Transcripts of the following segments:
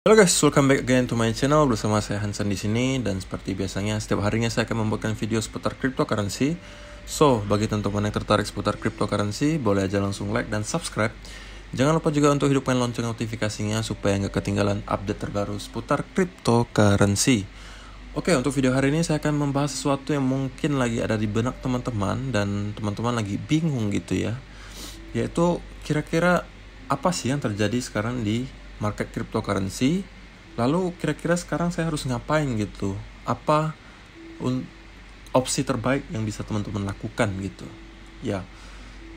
Halo guys, welcome back again to my channel. Bersama saya Hansen di sini, dan seperti biasanya setiap harinya saya akan membuatkan video seputar cryptocurrency. So, bagi teman-teman yang tertarik seputar cryptocurrency, boleh aja langsung like dan subscribe. Jangan lupa juga untuk hidupkan lonceng notifikasinya supaya nggak ketinggalan update terbaru seputar cryptocurrency. Oke, untuk video hari ini saya akan membahas sesuatu yang mungkin lagi ada di benak teman-teman dan teman-teman lagi bingung gitu ya. Yaitu kira-kira apa sih yang terjadi sekarang di market cryptocurrency, lalu kira-kira sekarang saya harus ngapain gitu, apa opsi terbaik yang bisa teman-teman lakukan gitu ya.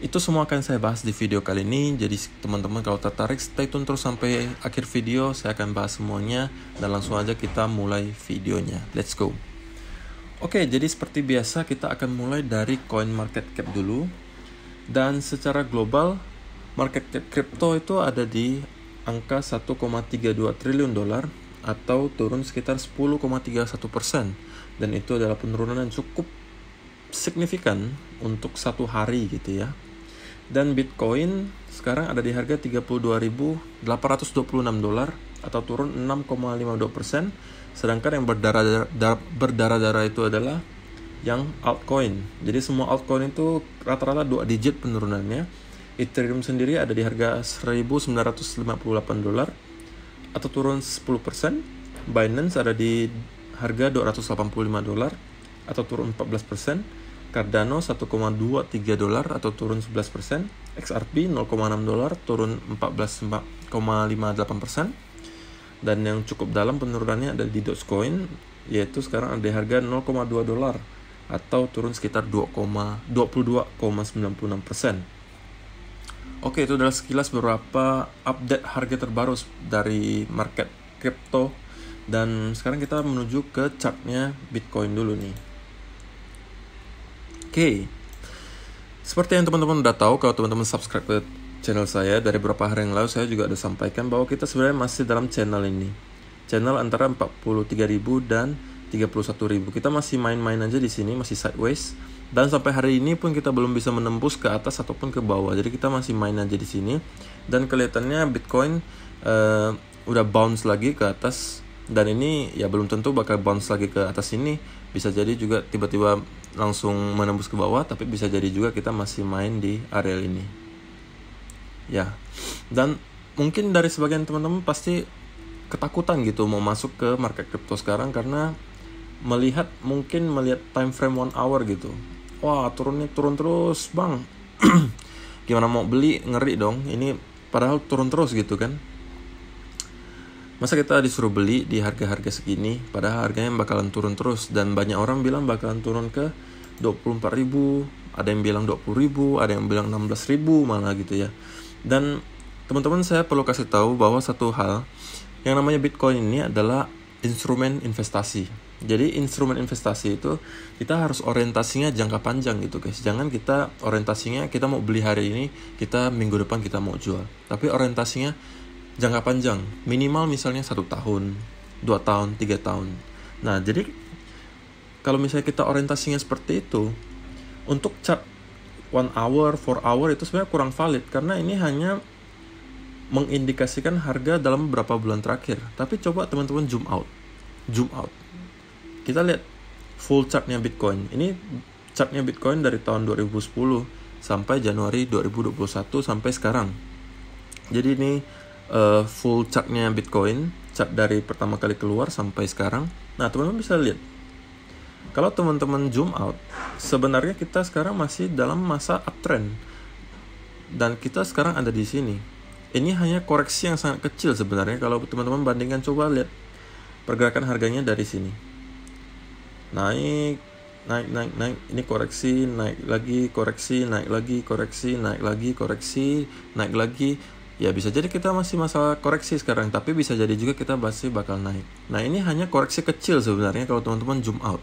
Itu semua akan saya bahas di video kali ini, jadi teman-teman kalau tertarik stay tune terus sampai akhir video. Saya akan bahas semuanya dan langsung aja kita mulai videonya, let's go. Oke, jadi seperti biasa kita akan mulai dari coin market cap dulu. Dan secara global market cap crypto itu ada di angka 1,32 triliun dolar atau turun sekitar 10,31%, dan itu adalah penurunan yang cukup signifikan untuk satu hari gitu ya. Dan Bitcoin sekarang ada di harga 32.826 dolar atau turun 6,52%, sedangkan yang berdarah-darah itu adalah yang altcoin. Jadi semua altcoin itu rata-rata 2 digit penurunannya. Ethereum sendiri ada di harga 1.958 dolar atau turun 10%. Binance ada di harga 285 dolar atau turun 14%. Cardano 1,23 dolar atau turun 11%. XRP 0,6 dolar turun 14,58%. Dan yang cukup dalam penurunannya ada di Dogecoin, yaitu sekarang ada di harga 0,2 dolar atau turun sekitar 22,96%. Oke, itu adalah sekilas beberapa update harga terbaru dari market crypto. Dan sekarang kita menuju ke chartnya Bitcoin dulu nih. Oke, seperti yang teman-teman udah tahu, kalau teman-teman subscribe ke channel saya dari beberapa hari yang lalu, saya juga udah sampaikan bahwa kita sebenarnya masih dalam channel ini, channel antara 43.000 dan 31.000. Kita masih main-main aja di sini, masih sideways. Dan sampai hari ini pun kita belum bisa menembus ke atas ataupun ke bawah. Jadi kita masih main aja di sini. Dan kelihatannya Bitcoin udah bounce lagi ke atas. Dan ini ya belum tentu bakal bounce lagi ke atas ini. Bisa jadi juga tiba-tiba langsung menembus ke bawah. Tapi bisa jadi juga kita masih main di area ini. Ya. Dan mungkin dari sebagian teman-teman pasti ketakutan gitu mau masuk ke market crypto sekarang, karena melihat time frame 1 hour gitu. Wah, turun terus bang. Gimana mau beli, ngeri dong. Ini padahal turun terus gitu kan. Masa kita disuruh beli di harga-harga segini, padahal harganya bakalan turun terus. Dan banyak orang bilang bakalan turun ke 24.000, ada yang bilang 20.000, ada yang bilang 16.000 malah gitu ya. Dan teman-teman, saya perlu kasih tahu bahwa satu hal, yang namanya Bitcoin ini adalah instrumen investasi. Jadi instrumen investasi itu kita harus orientasinya jangka panjang gitu guys. Jangan kita orientasinya kita mau beli hari ini, kita minggu depan kita mau jual. Tapi orientasinya jangka panjang, minimal misalnya 1 tahun, 2 tahun, 3 tahun. Nah, jadi kalau misalnya kita orientasinya seperti itu, untuk chart 1 hour, 4 hour itu sebenarnya kurang valid, karena ini hanya mengindikasikan harga dalam beberapa bulan terakhir. Tapi coba teman-teman zoom out. Kita lihat full chartnya Bitcoin. Ini chartnya Bitcoin dari tahun 2010 sampai Januari 2021 sampai sekarang. Jadi ini full chartnya Bitcoin, chart dari pertama kali keluar sampai sekarang. Nah, teman-teman bisa lihat, kalau teman-teman zoom out, sebenarnya kita sekarang masih dalam masa uptrend. Dan kita sekarang ada di sini. Ini hanya koreksi yang sangat kecil sebenarnya. Kalau teman-teman bandingkan, coba lihat pergerakan harganya dari sini. Naik. Ini koreksi, naik lagi, koreksi, naik lagi, koreksi, naik lagi, koreksi, naik lagi. Ya bisa jadi kita masih masalah koreksi sekarang, tapi bisa jadi juga kita masih bakal naik. Nah, ini hanya koreksi kecil sebenarnya kalau teman-teman zoom out.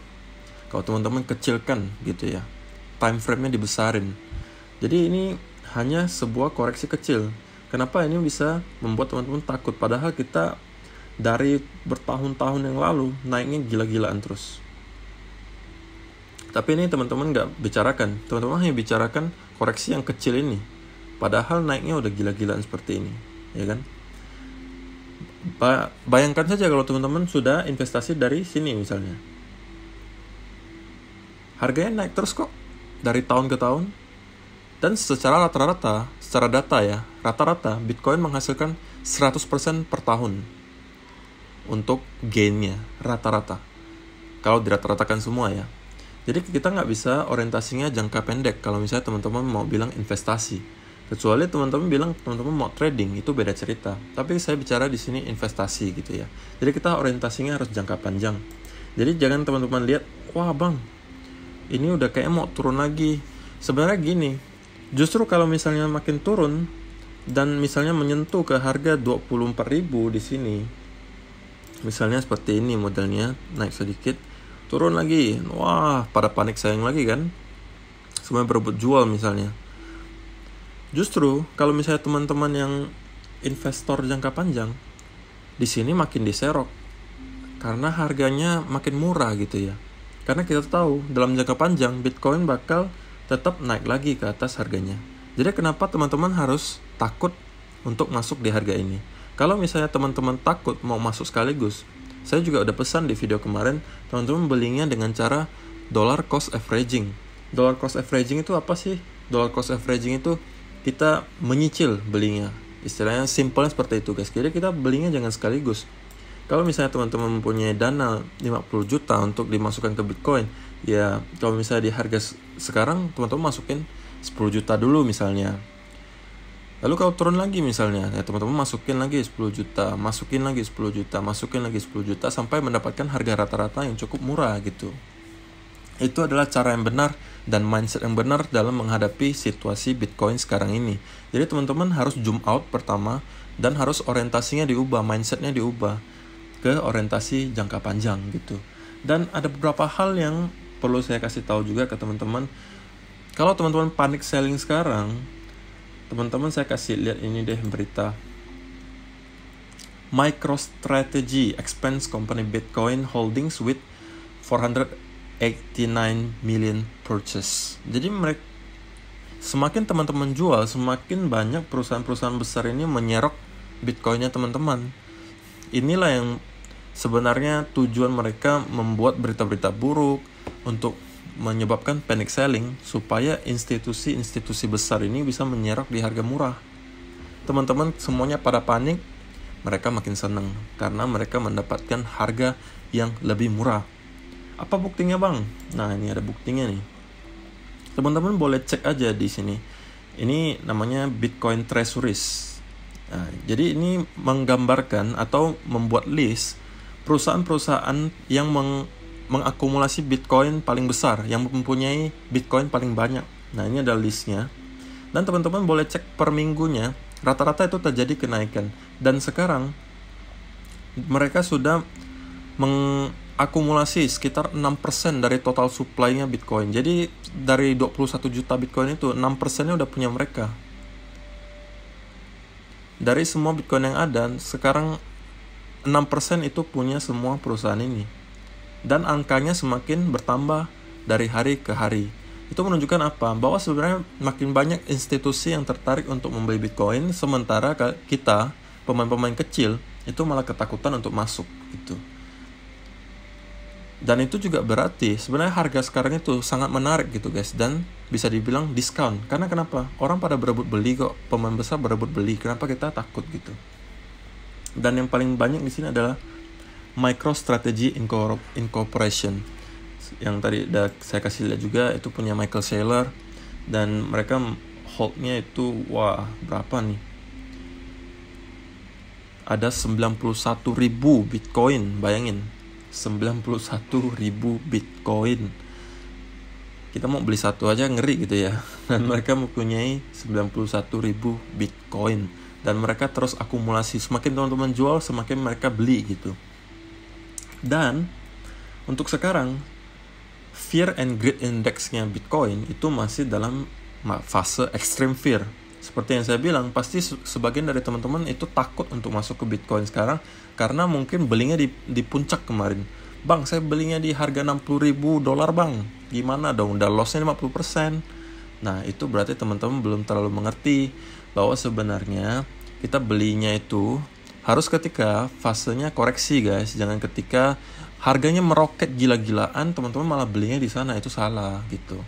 Kalau teman-teman kecilkan gitu ya, time frame-nya dibesarin. Jadi ini hanya sebuah koreksi kecil. Kenapa ini bisa membuat teman-teman takut? Padahal kita dari bertahun-tahun yang lalu naiknya gila-gilaan terus. Tapi ini teman-teman nggak bicarakan. Teman-teman hanya bicarakan koreksi yang kecil ini. Padahal naiknya udah gila-gilaan seperti ini, ya kan? Bayangkan saja kalau teman-teman sudah investasi dari sini misalnya. Harganya naik terus kok dari tahun ke tahun. Dan secara rata-rata, secara data ya, rata-rata Bitcoin menghasilkan 100% per tahun untuk gainnya, rata-rata. Kalau dirata-ratakan semua ya. Jadi kita nggak bisa orientasinya jangka pendek kalau misalnya teman-teman mau bilang investasi. Kecuali teman-teman bilang teman-teman mau trading, itu beda cerita. Tapi saya bicara di sini investasi gitu ya. Jadi kita orientasinya harus jangka panjang. Jadi jangan teman-teman lihat, wah bang, ini udah kayak mau turun lagi. Sebenarnya gini, justru kalau misalnya makin turun dan misalnya menyentuh ke harga 24.000 di sini, misalnya seperti ini modelnya, naik sedikit, turun lagi, wah pada panik selling lagi kan, semuanya berebut jual misalnya. Justru kalau misalnya teman-teman yang investor jangka panjang, di sini makin diserok karena harganya makin murah gitu ya. Karena kita tahu dalam jangka panjang Bitcoin bakal tetap naik lagi ke atas harganya. Jadi kenapa teman-teman harus takut untuk masuk di harga ini? Kalau misalnya teman-teman takut mau masuk sekaligus, saya juga udah pesan di video kemarin, teman-teman belinya dengan cara dollar cost averaging. Dollar cost averaging itu apa sih? Dollar cost averaging itu kita menyicil belinya. Istilahnya simpelnya seperti itu guys. Jadi kita belinya jangan sekaligus. Kalau misalnya teman-teman mempunyai dana 50 juta untuk dimasukkan ke Bitcoin, ya kalau misalnya di harga sekarang teman-teman masukin 10 juta dulu misalnya. Lalu kalau turun lagi misalnya, ya teman-teman masukin lagi 10 juta, masukin lagi 10 juta, masukin lagi 10 juta sampai mendapatkan harga rata-rata yang cukup murah gitu. Itu adalah cara yang benar dan mindset yang benar dalam menghadapi situasi Bitcoin sekarang ini. Jadi teman-teman harus zoom out pertama dan harus orientasinya diubah, mindsetnya diubah ke orientasi jangka panjang gitu. Dan ada beberapa hal yang perlu saya kasih tahu juga ke teman-teman. Kalau teman-teman panic selling sekarang, teman-teman saya kasih lihat ini deh berita. MicroStrategy expands company Bitcoin holdings with 489 million purchase. Jadi mereka semakin teman-teman jual, semakin banyak perusahaan-perusahaan besar ini menyerok Bitcoinnya teman-teman. Inilah yang sebenarnya tujuan mereka membuat berita-berita buruk untuk menyebabkan panic selling supaya institusi-institusi besar ini bisa menyerok di harga murah. Teman-teman semuanya pada panik, mereka makin senang karena mereka mendapatkan harga yang lebih murah. Apa buktinya bang? Nah ini ada buktinya nih. Teman-teman boleh cek aja di sini. Ini namanya Bitcoin Treasuries. Nah, jadi ini menggambarkan atau membuat list perusahaan-perusahaan yang mengakumulasi Bitcoin paling besar, yang mempunyai Bitcoin paling banyak. Nah ini ada listnya. Dan teman-teman boleh cek per minggunya, rata-rata itu terjadi kenaikan. Dan sekarang mereka sudah mengakumulasi sekitar 6% dari total supply-nya Bitcoin. Jadi dari 21 juta Bitcoin itu 6%-nya udah punya mereka. Dari semua Bitcoin yang ada, sekarang 6% itu punya semua perusahaan ini. Dan angkanya semakin bertambah dari hari ke hari. Itu menunjukkan apa? Bahwa sebenarnya makin banyak institusi yang tertarik untuk membeli Bitcoin, sementara kita, pemain-pemain kecil, itu malah ketakutan untuk masuk gitu. Dan itu juga berarti sebenarnya harga sekarang itu sangat menarik gitu guys, dan bisa dibilang diskon. Karena kenapa? Orang pada berebut beli kok, pemain besar berebut beli. Kenapa kita takut gitu? Dan yang paling banyak di sini adalah MicroStrategy Incorporation. Yang tadi udah saya kasih lihat juga, itu punya Michael Saylor, dan mereka holdnya itu wah berapa nih? Ada 91.000 Bitcoin, bayangin. 91.000 Bitcoin. Kita mau beli satu aja ngeri gitu ya. Dan mereka mempunyai 91.000 Bitcoin. Dan mereka terus akumulasi. Semakin teman-teman jual, semakin mereka beli gitu. Dan untuk sekarang, Fear and Greed Index-nya Bitcoin itu masih dalam fase extreme fear. Seperti yang saya bilang, pasti sebagian dari teman-teman itu takut untuk masuk ke Bitcoin sekarang karena mungkin belinya di puncak kemarin. Bang, saya belinya di harga $60.000 bang. Gimana dong? Udah loss-nya 50%. Nah, itu berarti teman-teman belum terlalu mengerti bahwa sebenarnya kita belinya itu harus ketika fasenya koreksi guys, jangan ketika harganya meroket gila-gilaan teman-teman malah belinya di sana, itu salah gitu.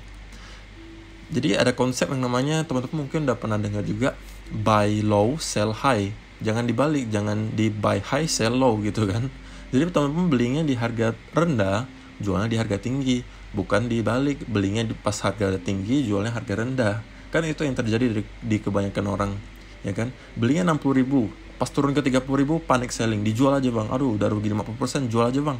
Jadi ada konsep yang namanya, teman-teman mungkin udah pernah dengar juga, buy low sell high. Jangan dibalik, jangan di buy high sell low gitu kan. Jadi teman-teman belinya di harga rendah, jualnya di harga tinggi, bukan dibalik, belinya di pas harga tinggi, jualnya harga rendah. Kan itu yang terjadi di kebanyakan orang, ya kan. Belinya 60.000, pas turun ke 30.000 panic selling, dijual aja bang, aduh udah rugi 50%, jual aja bang.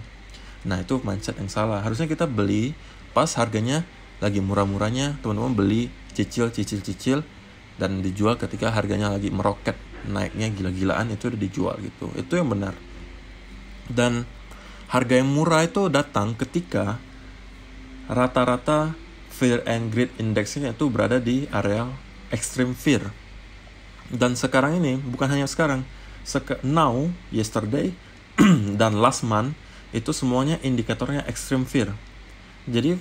Nah itu mindset yang salah. Harusnya kita beli pas harganya lagi murah-murahnya, teman-teman beli cicil, dan dijual ketika harganya lagi meroket, naiknya gila-gilaan, itu udah dijual gitu. Itu yang benar. Dan harga yang murah itu datang ketika rata-rata fear and greed indexnya itu berada di area extreme fear. Dan sekarang ini, bukan hanya sekarang, now, yesterday, dan last month, itu semuanya indikatornya extreme fear. Jadi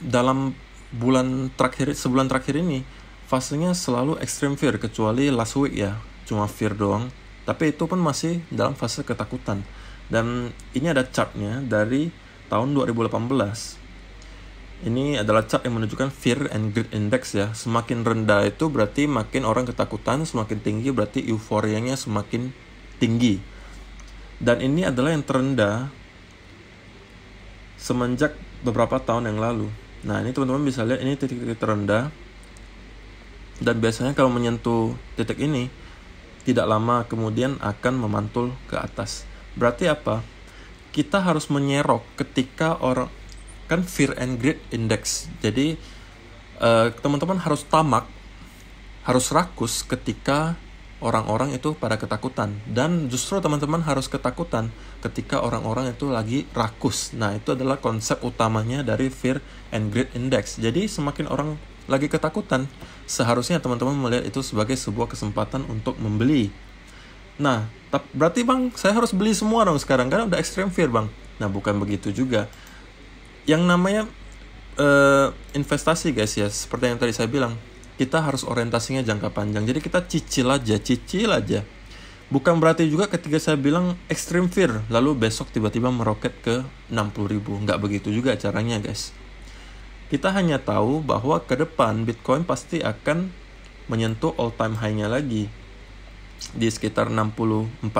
dalam sebulan terakhir ini fasenya selalu extreme fear, kecuali last week ya, cuma fear doang. Tapi itu pun masih dalam fase ketakutan. Dan ini ada chartnya dari tahun 2018. Ini adalah chart yang menunjukkan fear and greed index ya. Semakin rendah itu berarti makin orang ketakutan, semakin tinggi berarti euforianya semakin tinggi. Dan ini adalah yang terendah semenjak beberapa tahun yang lalu. Nah ini teman-teman bisa lihat, ini titik-titik terendah. Dan biasanya kalau menyentuh titik ini, tidak lama kemudian akan memantul ke atas. Berarti apa? Kita harus menyerok ketika orang, kan fear and greed index. Jadi teman-teman harus tamak, harus rakus ketika orang-orang itu pada ketakutan. Dan justru teman-teman harus ketakutan ketika orang-orang itu lagi rakus. Nah itu adalah konsep utamanya dari fear and greed index. Jadi semakin orang lagi ketakutan, seharusnya teman-teman melihat itu sebagai sebuah kesempatan untuk membeli. Nah berarti bang, saya harus beli semua dong sekarang karena udah extreme fear bang. Nah bukan begitu juga. Yang namanya investasi guys ya, seperti yang tadi saya bilang, kita harus orientasinya jangka panjang. Jadi kita cicil aja. Bukan berarti juga ketika saya bilang extreme fear, lalu besok tiba-tiba meroket ke 60.000. Nggak begitu juga caranya guys. Kita hanya tahu bahwa ke depan Bitcoin pasti akan menyentuh all time high-nya lagi di sekitar 64.000.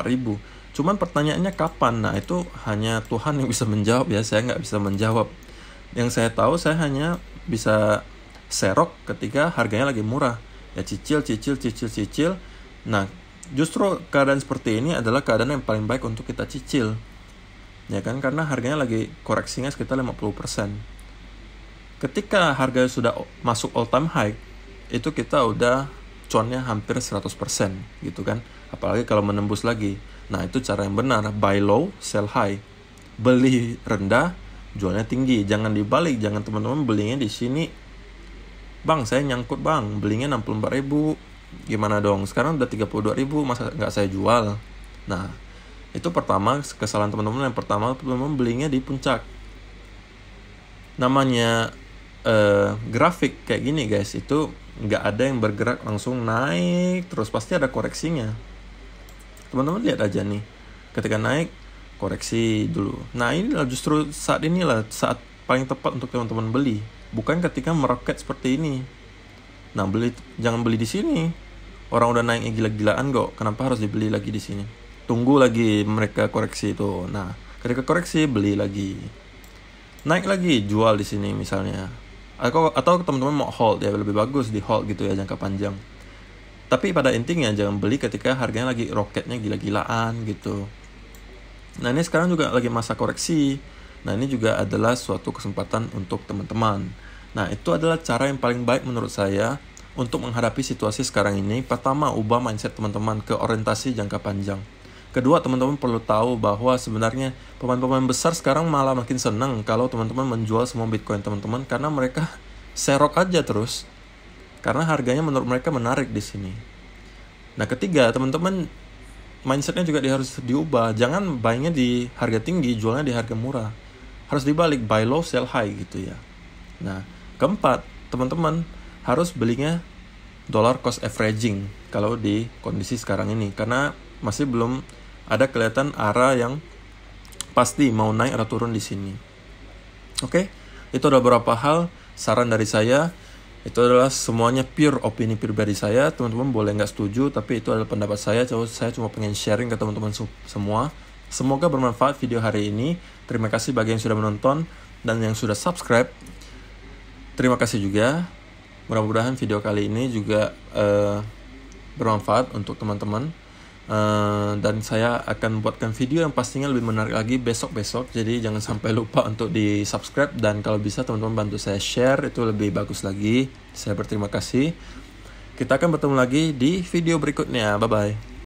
Cuman pertanyaannya kapan? Nah itu hanya Tuhan yang bisa menjawab ya, saya nggak bisa menjawab. Yang saya tahu, saya hanya bisa serok ketika harganya lagi murah. Ya cicil. Nah justru keadaan seperti ini adalah keadaan yang paling baik untuk kita cicil. Ya kan, karena harganya lagi koreksinya sekitar 50%. Ketika harga sudah masuk all time high, itu kita udah cuannya hampir 100% gitu kan. Apalagi kalau menembus lagi. Nah itu cara yang benar, buy low, sell high. Beli rendah, jualnya tinggi. Jangan dibalik, jangan teman-teman belinya di sini. Bang, saya nyangkut bang, belinya 64.000. Gimana dong? Sekarang udah 32.000, masa nggak saya jual? Nah, itu pertama, kesalahan teman-teman. Yang pertama, teman-teman belinya di puncak. Namanya grafik kayak gini guys, itu nggak ada yang bergerak langsung naik terus, pasti ada koreksinya. Teman-teman lihat aja nih, ketika naik koreksi dulu. Nah inilah justru saat paling tepat untuk teman-teman beli, bukan ketika meroket seperti ini. Nah jangan beli di sini, orang udah naiknya gila-gilaan kok, kenapa harus dibeli lagi di sini? Tunggu lagi mereka koreksi itu. Nah ketika koreksi beli lagi, naik lagi jual di sini misalnya. Atau teman-teman mau hold ya, lebih bagus di hold gitu ya, jangka panjang. Tapi pada intinya jangan beli ketika harganya lagi roketnya gila-gilaan gitu. Nah ini sekarang juga lagi masa koreksi. Nah ini juga adalah suatu kesempatan untuk teman-teman. Nah itu adalah cara yang paling baik menurut saya untuk menghadapi situasi sekarang ini. Pertama, ubah mindset teman-teman ke orientasi jangka panjang. Kedua, teman-teman perlu tahu bahwa sebenarnya pemain-pemain besar sekarang malah makin senang kalau teman-teman menjual semua Bitcoin teman-teman, karena mereka serok aja terus. Karena harganya menurut mereka menarik di sini. Nah, ketiga, teman-teman mindsetnya juga harus diubah. Jangan buynya di harga tinggi, jualnya di harga murah. Harus dibalik, buy low, sell high gitu ya. Nah, keempat, teman-teman harus belinya dollar cost averaging kalau di kondisi sekarang ini, karena masih belum ada kelihatan arah yang pasti mau naik atau turun di sini. Oke, itu adalah beberapa hal saran dari saya. Itu adalah semuanya pure opini pribadi saya. Teman-teman boleh nggak setuju, tapi itu adalah pendapat saya. Saya cuma pengen sharing ke teman-teman semua. Semoga bermanfaat video hari ini. Terima kasih bagi yang sudah menonton dan yang sudah subscribe. Terima kasih juga. Mudah-mudahan video kali ini juga bermanfaat untuk teman-teman. Dan saya akan membuatkan video yang pastinya lebih menarik lagi besok-besok. Jadi jangan sampai lupa untuk di subscribe. Dan kalau bisa teman-teman bantu saya share, itu lebih bagus lagi. Saya berterima kasih. Kita akan bertemu lagi di video berikutnya. Bye-bye.